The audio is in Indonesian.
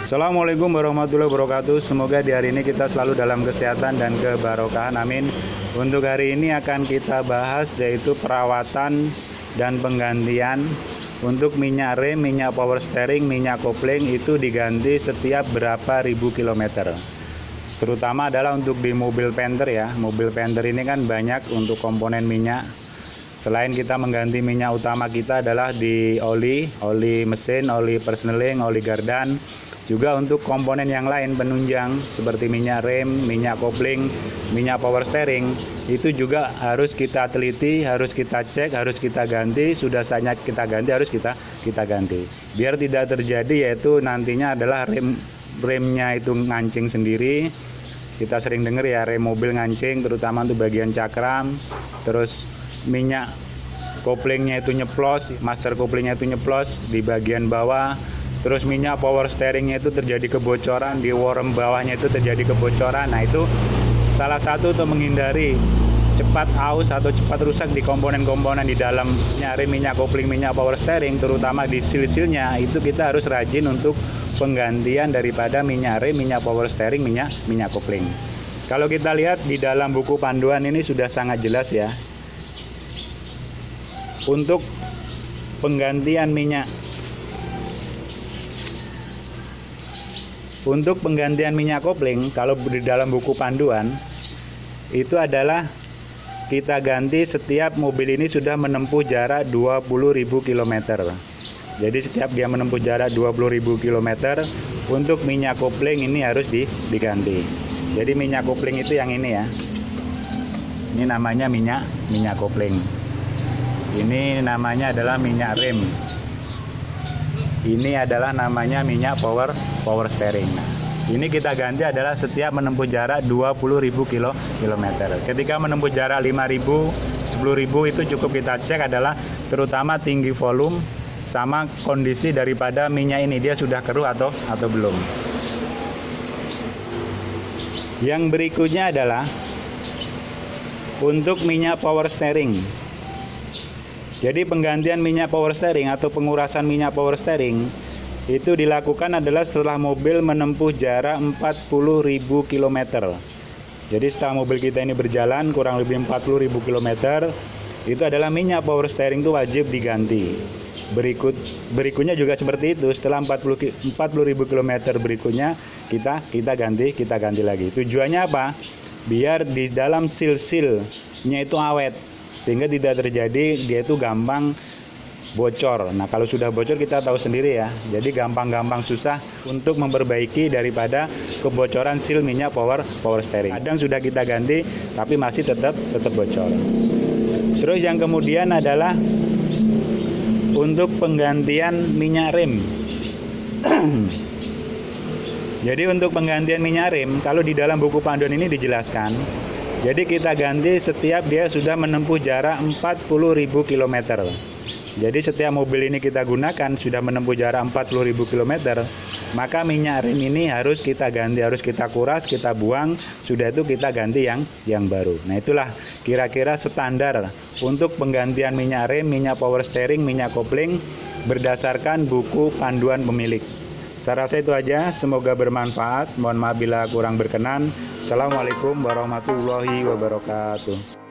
Assalamualaikum warahmatullahi wabarakatuh. Semoga di hari ini kita selalu dalam kesehatan dan kebarokahan. Amin. Untuk hari ini akan kita bahas yaitu perawatan dan penggantian untuk minyak rem, minyak power steering, minyak kopling itu diganti setiap berapa ribu kilometer. Terutama adalah untuk di mobil Panther ya. Mobil Panther ini kan banyak untuk komponen minyak. Selain kita mengganti minyak utama kita adalah di oli mesin, oli persneling, oli gardan. Juga untuk komponen yang lain penunjang seperti minyak rem, minyak kopling, minyak power steering itu juga harus kita teliti, harus kita cek, harus kita ganti. Sudah saatnya kita ganti, harus kita ganti. Biar tidak terjadi yaitu nantinya adalah remnya itu ngancing sendiri. Kita sering dengar ya rem mobil ngancing, terutama untuk bagian cakram. Terus minyak koplingnya itu nyeplos, master koplingnya itu nyeplos di bagian bawah. Terus minyak power steeringnya itu terjadi kebocoran, di worm bawahnya itu terjadi kebocoran. Nah itu salah satu untuk menghindari cepat aus atau cepat rusak di komponen-komponen di dalam rem, minyak kopling, minyak power steering, terutama di seal-sealnya. Itu kita harus rajin untuk penggantian daripada minyak rem, minyak power steering, minyak kopling. Kalau kita lihat di dalam buku panduan ini sudah sangat jelas ya. Untuk penggantian minyak kopling, kalau di dalam buku panduan itu adalah kita ganti setiap mobil ini sudah menempuh jarak 20.000 km. Jadi setiap dia menempuh jarak 20.000 km untuk minyak kopling ini harus diganti. Jadi minyak kopling itu yang ini ya. Ini namanya minyak kopling. Ini namanya adalah minyak rem. Ini adalah namanya minyak power steering. Nah, ini kita ganti adalah setiap menempuh jarak 20.000 km. Ketika menempuh jarak 5.000, 10.000 itu cukup kita cek adalah terutama tinggi volume sama kondisi daripada minyak ini, dia sudah keruh atau belum. Yang berikutnya adalah untuk minyak power steering. Jadi penggantian minyak power steering atau pengurasan minyak power steering itu dilakukan adalah setelah mobil menempuh jarak 40.000 km. Jadi setelah mobil kita ini berjalan kurang lebih 40.000 km, itu adalah minyak power steering itu wajib diganti. Berikutnya juga seperti itu, setelah 40.000 km berikutnya kita ganti lagi. Tujuannya apa? Biar di dalam seal-sealnya itu awet, sehingga tidak terjadi dia itu gampang bocor. Nah kalau sudah bocor kita tahu sendiri ya, jadi gampang susah untuk memperbaiki daripada kebocoran seal minyak power steering. Kadang sudah kita ganti tapi masih tetap bocor. Terus yang kemudian adalah untuk penggantian minyak rem. Jadi untuk penggantian minyak rem, kalau di dalam buku panduan ini dijelaskan, jadi kita ganti setiap dia sudah menempuh jarak 40.000 km. Jadi setiap mobil ini kita gunakan sudah menempuh jarak 40.000 km, maka minyak rem ini harus kita ganti, harus kita kuras, kita buang, sudah itu kita ganti yang baru. Nah itulah kira-kira standar untuk penggantian minyak rem, minyak power steering, minyak kopling berdasarkan buku panduan pemilik. Saya rasa itu aja, semoga bermanfaat. Mohon maaf bila kurang berkenan. Assalamualaikum warahmatullahi wabarakatuh.